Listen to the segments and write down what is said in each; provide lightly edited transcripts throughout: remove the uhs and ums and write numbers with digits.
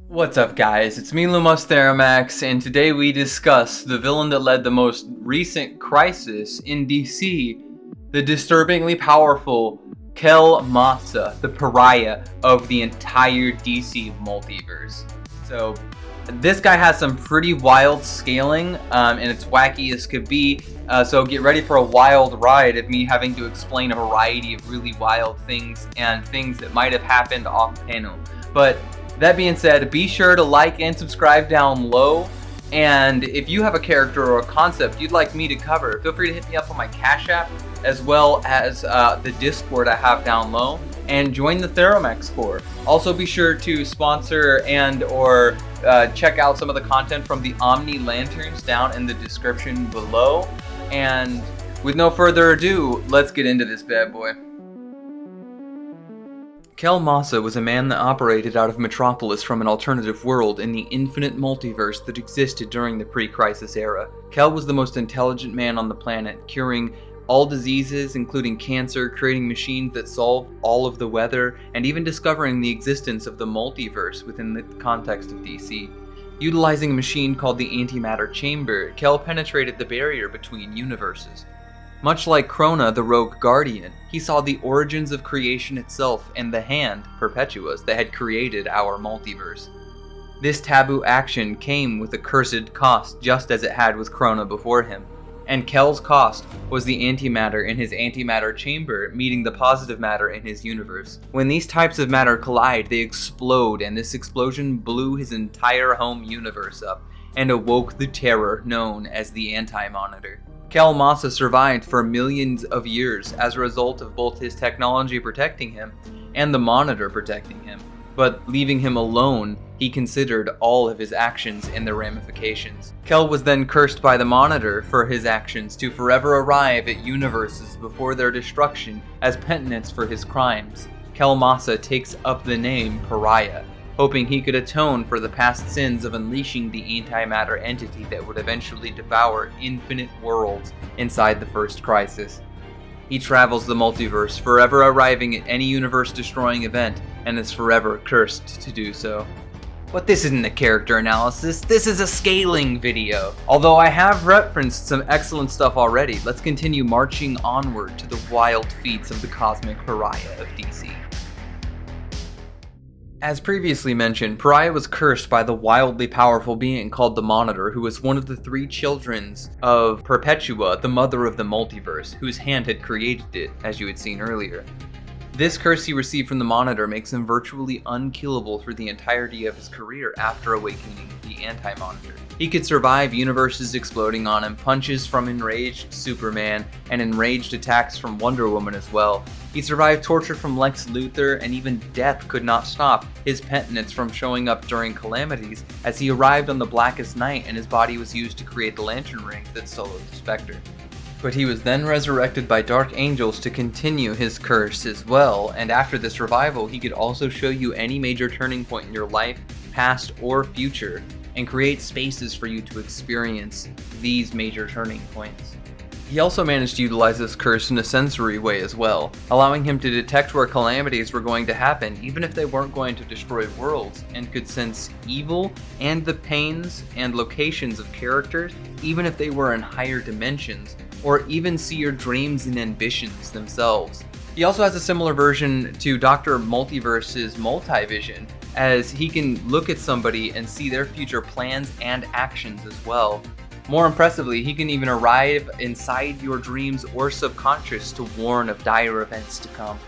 What's up guys, it's me Lumos Theromax, and today we discuss the villain that led the most recent crisis in DC, the disturbingly powerful Kell, the Pariah of the entire DC multiverse. So this guy has some pretty wild scaling, and it's wacky as could be, so get ready for a wild ride of me having to explain a variety of really wild things and things that might have happened off panel. But that being said, be sure to like and subscribe down low, and if you have a character or a concept you'd like me to cover, feel free to hit me up on my Cashapp as well as the Discord I have down low, and join the Theromax Corps. Also be sure to sponsor and or check out some of the content from the Omni-Lanterns down in the description below, and with no further ado, let's get into this bad boy. Karl Mossa was a man that operated out of Metropolis from an alternative world in the infinite multiverse that existed during the pre-crisis era. Kell was the most intelligent man on the planet, curing all diseases, including cancer, creating machines that solve all of the weather, and even discovering the existence of the multiverse within the context of DC. Utilizing a machine called the antimatter chamber, Kell penetrated the barrier between universes. Much like Krona, the rogue guardian, he saw the origins of creation itself and the hand, Perpetua's, that had created our multiverse. This taboo action came with a cursed cost, just as it had with Krona before him, and Kell's cost was the antimatter in his antimatter chamber meeting the positive matter in his universe. When these types of matter collide, they explode, and this explosion blew his entire home universe up and awoke the terror known as the Anti-Monitor. Kell Mossa survived for millions of years as a result of both his technology protecting him and the Monitor protecting him, but leaving him alone, he considered all of his actions and their ramifications. Kell was then cursed by the Monitor for his actions to forever arrive at universes before their destruction as penitence for his crimes. Kell Mossa takes up the name Pariah, hoping he could atone for the past sins of unleashing the antimatter entity that would eventually devour infinite worlds inside the first crisis. He travels the multiverse, forever arriving at any universe-destroying event, and is forever cursed to do so. But this isn't a character analysis, this is a scaling video. Although I have referenced some excellent stuff already, let's continue marching onward to the wild feats of the cosmic Pariah of DC. As previously mentioned, Pariah was cursed by the wildly powerful being called the Monitor, who was one of the three children of Perpetua, the mother of the multiverse, whose hand had created it, as you had seen earlier. This curse he received from the Monitor makes him virtually unkillable for the entirety of his career after awakening the Anti-Monitor. He could survive universes exploding on him, punches from enraged Superman, and enraged attacks from Wonder Woman as well. He survived torture from Lex Luthor, and even death could not stop his penitence from showing up during calamities, as he arrived on the Blackest Night and his body was used to create the lantern rings that soloed the Spectre. But he was then resurrected by dark angels to continue his curse as well, and after this revival he could also show you any major turning point in your life, past or future, and create spaces for you to experience these major turning points. He also managed to utilize this curse in a sensory way as well, allowing him to detect where calamities were going to happen even if they weren't going to destroy worlds, and could sense evil and the pains and locations of characters even if they were in higher dimensions, or even see your dreams and ambitions themselves. He also has a similar version to Dr. Multiverse's Multivision, as he can look at somebody and see their future plans and actions as well. More impressively, he can even arrive inside your dreams or subconscious to warn of dire events to come.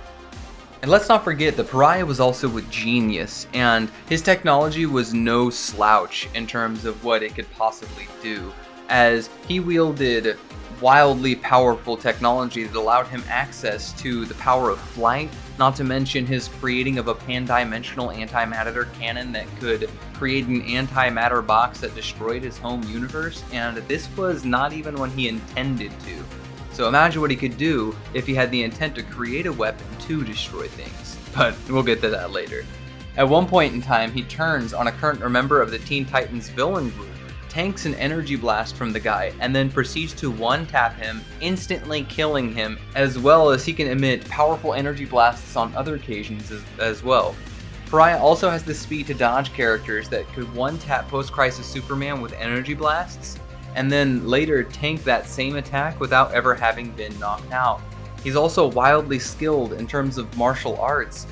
And let's not forget that Pariah was also a genius, and his technology was no slouch in terms of what it could possibly do, as he wielded wildly powerful technology that allowed him access to the power of flight, not to mention his creating of a pan-dimensional antimatter cannon that could create an antimatter box that destroyed his home universe, and this was not even when he intended to. So imagine what he could do if he had the intent to create a weapon to destroy things, but we'll get to that later. At one point in time, he turns on a current member of the Teen Titans villain group, tanks an energy blast from the guy, and then proceeds to one-tap him, instantly killing him, as well as he can emit powerful energy blasts on other occasions as well. Pariah also has the speed to dodge characters that could one-tap post-crisis Superman with energy blasts, and then later tank that same attack without ever having been knocked out. He's also wildly skilled in terms of martial arts,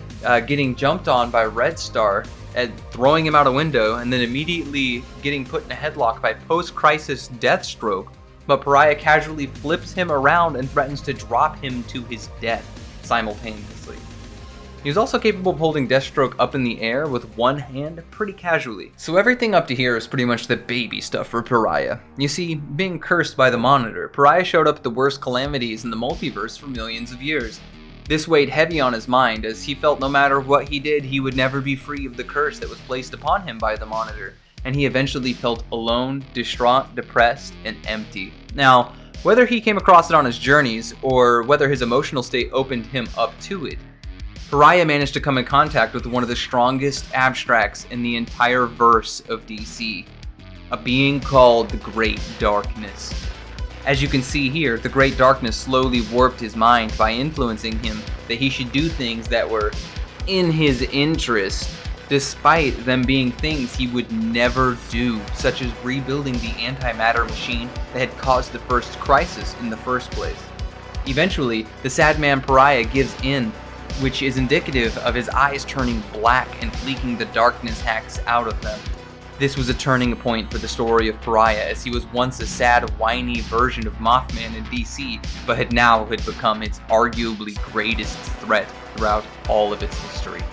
getting jumped on by Red Star and throwing him out a window, and then immediately getting put in a headlock by post-crisis Deathstroke, but Pariah casually flips him around and threatens to drop him to his death simultaneously. He was also capable of holding Deathstroke up in the air with one hand pretty casually. So everything up to here is pretty much the baby stuff for Pariah. You see, being cursed by the Monitor, Pariah showed up the worst calamities in the multiverse for millions of years. This weighed heavy on his mind, as he felt no matter what he did, he would never be free of the curse that was placed upon him by the Monitor, and he eventually felt alone, distraught, depressed, and empty. Now, whether he came across it on his journeys, or whether his emotional state opened him up to it, Pariah managed to come in contact with one of the strongest abstracts in the entire verse of DC, a being called the Great Darkness. As you can see here, the Great Darkness slowly warped his mind by influencing him that he should do things that were in his interest, despite them being things he would never do, such as rebuilding the antimatter machine that had caused the first crisis in the first place. Eventually, the sad man Pariah gives in, which is indicative of his eyes turning black and leaking the darkness hacks out of them. This was a turning point for the story of Pariah, as he was once a sad, whiny version of Mothman in DC, but had become its arguably greatest threat throughout all of its history.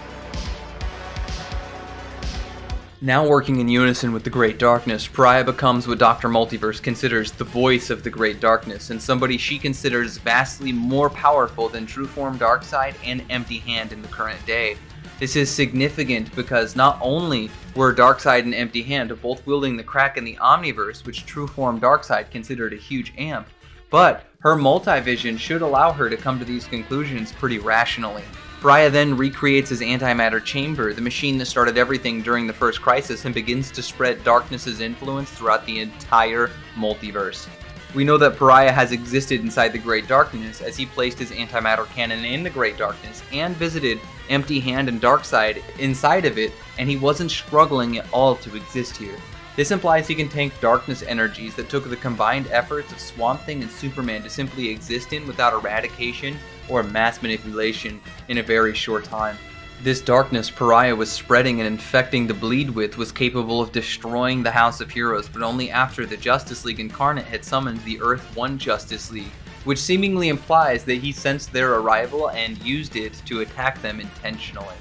Now working in unison with the Great Darkness, Pariah becomes what Dr. Multiverse considers the voice of the Great Darkness, and somebody she considers vastly more powerful than Trueform Darkseid and Empty Hand in the current day. This is significant because not only were Darkseid and Empty Hand both wielding the crack in the Omniverse, which Trueform Darkseid considered a huge amp, but her multivision should allow her to come to these conclusions pretty rationally. Pariah then recreates his antimatter chamber, the machine that started everything during the first crisis, and begins to spread Darkness's influence throughout the entire multiverse. We know that Pariah has existed inside the Great Darkness, as he placed his antimatter cannon in the Great Darkness and visited Empty Hand and Darkseid inside of it, and he wasn't struggling at all to exist here. This implies he can tank darkness energies that took the combined efforts of Swamp Thing and Superman to simply exist in without eradication or mass manipulation in a very short time. This darkness Pariah was spreading and infecting the Bleed with was capable of destroying the House of Heroes, but only after the Justice League Incarnate had summoned the Earth 1 Justice League, which seemingly implies that he sensed their arrival and used it to attack them intentionally.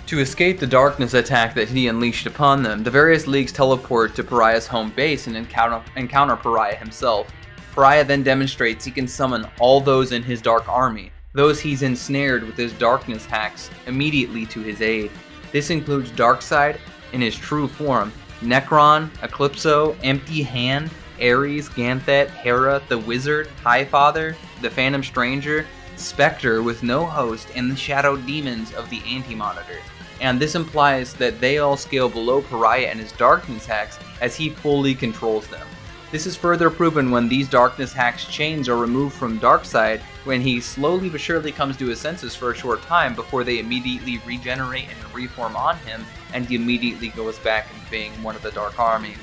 To escape the darkness attack that he unleashed upon them, the various leagues teleport to Pariah's home base and encounter Pariah himself. Pariah then demonstrates he can summon all those in his dark army, those he's ensnared with his darkness hacks, immediately to his aid. This includes Darkseid in his true form, Necron, Eclipso, Empty Hand, Ares, Ganthet, Hera, the Wizard, Highfather, the Phantom Stranger, Spectre with no host, and the Shadow Demons of the Anti-Monitor. And this implies that they all scale below Pariah and his darkness hacks, as he fully controls them. This is further proven when these darkness hacks chains are removed from Darkseid, when he slowly but surely comes to his senses for a short time before they immediately regenerate and reform on him, and he immediately goes back into being one of the Dark Army.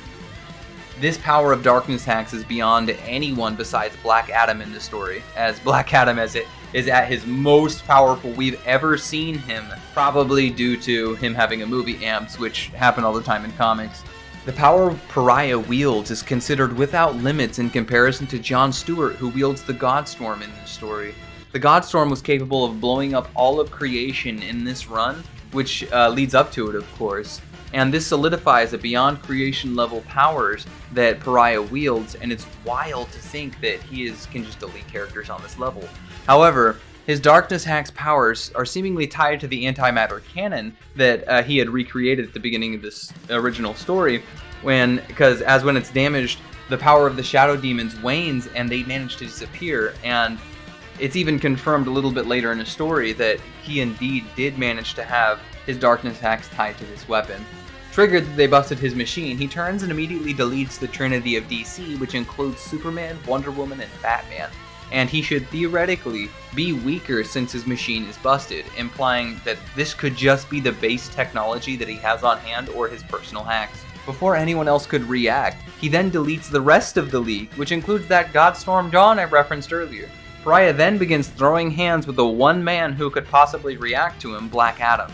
This power of darkness hacks is beyond anyone besides Black Adam in this story, as Black Adam is at his most powerful we've ever seen him, probably due to him having a movie amps, which happen all the time in comics. The power Pariah wields is considered without limits in comparison to John Stewart, who wields the Godstorm in this story. The Godstorm was capable of blowing up all of creation in this run, which leads up to it, of course. And this solidifies the beyond creation level powers that Pariah wields, and it's wild to think that he can just delete characters on this level. However, his darkness hacks powers are seemingly tied to the antimatter cannon that he had recreated at the beginning of this original story, because when it's damaged, the power of the Shadow Demons wanes and they manage to disappear, and it's even confirmed a little bit later in the story that he indeed did manage to have his darkness hacks tied to this weapon. Triggered that they busted his machine, he turns and immediately deletes the Trinity of DC, which includes Superman, Wonder Woman, and Batman. and he should theoretically be weaker since his machine is busted, implying that this could just be the base technology that he has on hand or his personal hacks. Before anyone else could react, he then deletes the rest of the League, which includes that Godstorm John I referenced earlier. Pariah then begins throwing hands with the one man who could possibly react to him, Black Adam.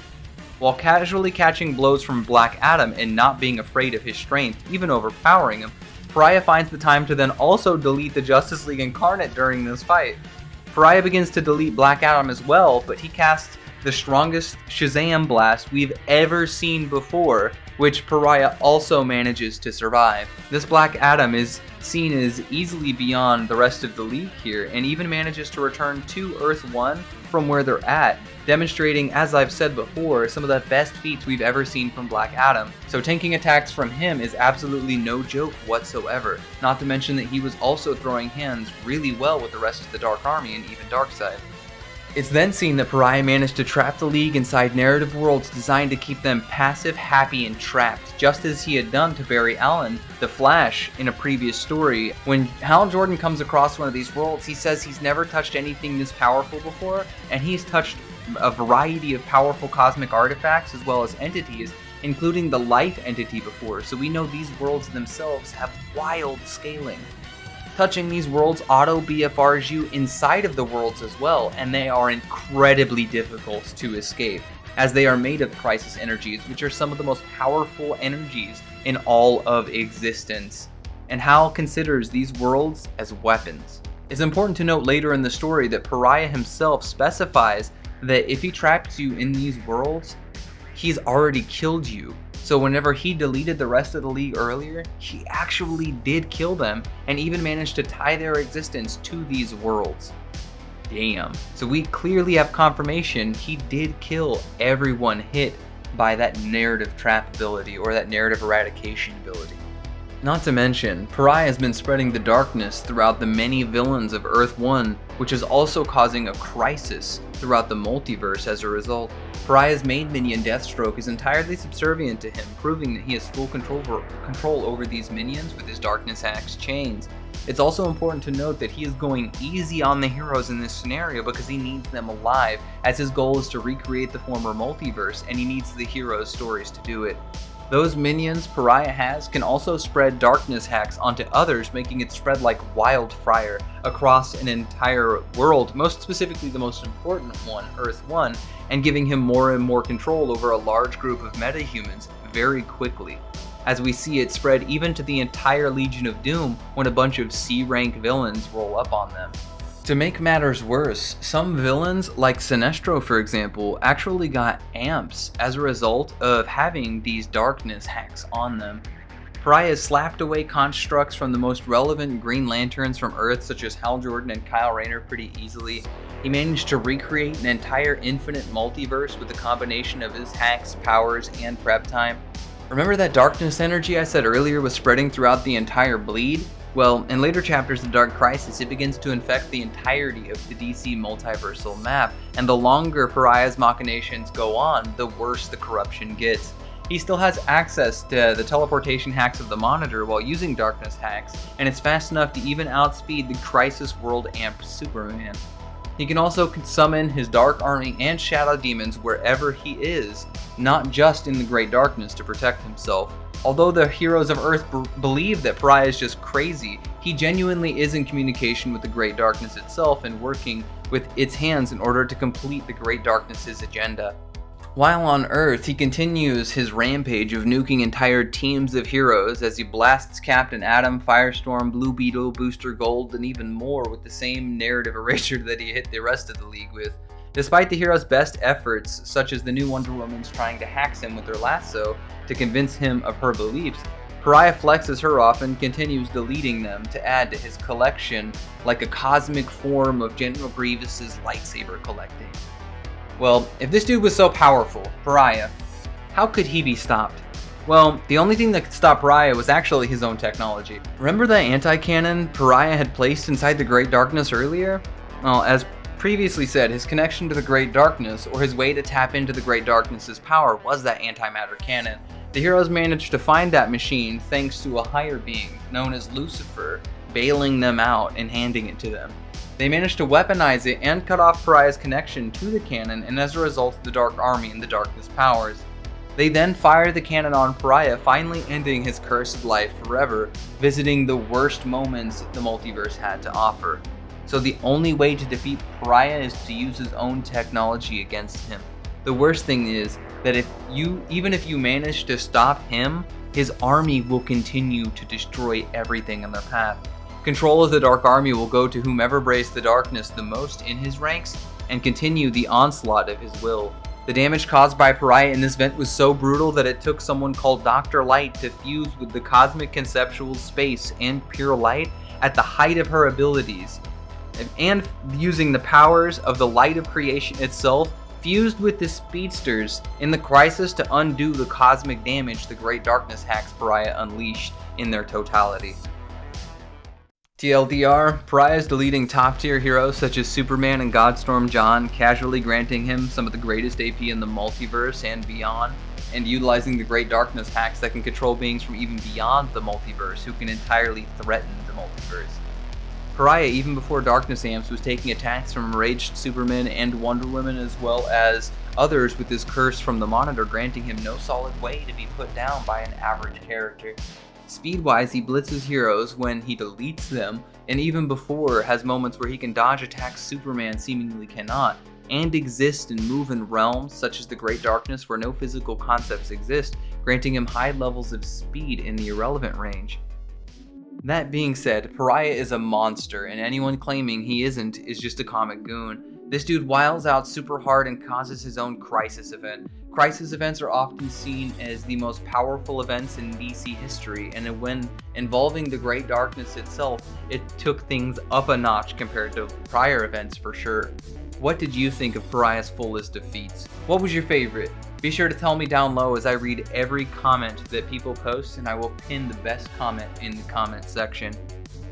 While casually catching blows from Black Adam and not being afraid of his strength, even overpowering him, Pariah finds the time to then also delete the Justice League Incarnate during this fight. Pariah begins to delete Black Adam as well, but he casts the strongest Shazam blast we've ever seen before, which Pariah also manages to survive. This Black Adam is seen as easily beyond the rest of the League here, and even manages to return to Earth 1 from where they're at, demonstrating, as I've said before, some of the best feats we've ever seen from Black Adam. So tanking attacks from him is absolutely no joke whatsoever, not to mention that he was also throwing hands really well with the rest of the Dark Army and even Darkseid. It's then seen that Pariah managed to trap the League inside narrative worlds designed to keep them passive, happy, and trapped, just as he had done to Barry Allen, the Flash, in a previous story. When Hal Jordan comes across one of these worlds, he says he's never touched anything this powerful before, and he's touched a variety of powerful cosmic artifacts as well as entities, including the Life entity before, so we know these worlds themselves have wild scaling. Touching these worlds auto-BFRs you inside of the worlds as well, and they are incredibly difficult to escape, as they are made of crisis energies, which are some of the most powerful energies in all of existence, and Hal considers these worlds as weapons. It's important to note later in the story that Pariah himself specifies that if he traps you in these worlds, he's already killed you. So whenever he deleted the rest of the League earlier, he actually did kill them and even managed to tie their existence to these worlds. Damn. So we clearly have confirmation he did kill everyone hit by that narrative trap ability or that narrative eradication ability. Not to mention, Pariah has been spreading the darkness throughout the many villains of Earth 1, which is also causing a crisis throughout the multiverse as a result. Pariah's main minion, Deathstroke, is entirely subservient to him, proving that he has full control over these minions with his Darkness Axe chains. It's also important to note that he is going easy on the heroes in this scenario because he needs them alive, as his goal is to recreate the former multiverse, and he needs the heroes' stories to do it. Those minions Pariah has can also spread darkness hacks onto others, making it spread like wildfire across an entire world, most specifically the most important one, Earth 1, and giving him more and more control over a large group of metahumans very quickly, as we see it spread even to the entire Legion of Doom when a bunch of C-rank villains roll up on them. To make matters worse, some villains, like Sinestro for example, actually got amps as a result of having these darkness hacks on them. Pariah slapped away constructs from the most relevant Green Lanterns from Earth, such as Hal Jordan and Kyle Rayner, pretty easily. He managed to recreate an entire infinite multiverse with a combination of his hacks, powers, and prep time. Remember that darkness energy I said earlier was spreading throughout the entire bleed? Well, in later chapters of Dark Crisis, it begins to infect the entirety of the DC multiversal map, and the longer Pariah's machinations go on, the worse the corruption gets. He still has access to the teleportation hacks of the Monitor while using darkness hacks, and it's fast enough to even outspeed the Crisis World Amp Superman. He can also summon his Dark Army and Shadow Demons wherever he is, not just in the Great Darkness to protect himself. Although the heroes of Earth believe that Pariah is just crazy, he genuinely is in communication with the Great Darkness itself and working with its hands in order to complete the Great Darkness's agenda. While on Earth, he continues his rampage of nuking entire teams of heroes as he blasts Captain Atom, Firestorm, Blue Beetle, Booster Gold, and even more with the same narrative erasure that he hit the rest of the League with. Despite the hero's best efforts, such as the new Wonder Woman's trying to hack him with her lasso to convince him of her beliefs, Pariah flexes her off and continues deleting them to add to his collection like a cosmic form of General Grievous's lightsaber collecting. Well, if this dude was so powerful, Pariah, how could he be stopped? Well, the only thing that could stop Pariah was actually his own technology. Remember the anti-cannon Pariah had placed inside the Great Darkness earlier? Well, as previously said, his connection to the Great Darkness, or his way to tap into the Great Darkness's power, was that antimatter cannon. The heroes managed to find that machine thanks to a higher being known as Lucifer, bailing them out and handing it to them. They managed to weaponize it and cut off Pariah's connection to the cannon, and as a result, the Dark Army and the Darkness powers. They then fire the cannon on Pariah, finally ending his cursed life forever, visiting the worst moments the multiverse had to offer. So the only way to defeat Pariah is to use his own technology against him. The worst thing is that even if you manage to stop him, his army will continue to destroy everything in their path. Control of the Dark Army will go to whomever braved the darkness the most in his ranks and continue the onslaught of his will. The damage caused by Pariah in this event was so brutal that it took someone called Dr. Light to fuse with the cosmic conceptual space and pure light at the height of her abilities, and using the powers of the light of creation itself fused with the speedsters in the crisis to undo the cosmic damage the Great Darkness hacks Pariah unleashed in their totality. TLDR, Pariah is deleting top-tier heroes such as Superman and Godstorm John, casually granting him some of the greatest AP in the multiverse and beyond, and utilizing the Great Darkness hacks that can control beings from even beyond the multiverse who can entirely threaten the multiverse. Pariah, even before Darkness Amps, was taking attacks from enraged Superman and Wonder Woman, as well as others, with his curse from the Monitor granting him no solid way to be put down by an average character. Speed-wise, he blitzes heroes when he deletes them, and even before has moments where he can dodge attacks Superman seemingly cannot, and exist and move in realms such as the Great Darkness where no physical concepts exist, granting him high levels of speed in the irrelevant range. That being said, Pariah is a monster, and anyone claiming he isn't is just a comic goon. This dude wiles out super hard and causes his own crisis event. Crisis events are often seen as the most powerful events in DC history, and when involving the Great Darkness itself, it took things up a notch compared to prior events for sure. What did you think of Pariah's full list of feats? What was your favorite? Be sure to tell me down low as I read every comment that people post, and I will pin the best comment in the comment section.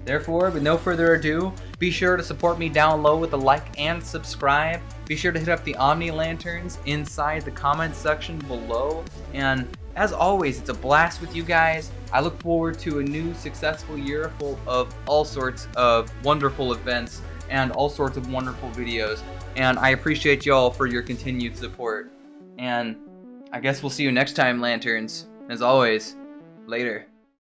Therefore, with no further ado, be sure to support me down low with a like and subscribe. Be sure to hit up the Omni-Lanterns inside the comment section below. And as always, it's a blast with you guys. I look forward to a new successful year full of all sorts of wonderful events and all sorts of wonderful videos. And I appreciate y'all for your continued support. And I guess we'll see you next time, Lanterns. As always, later.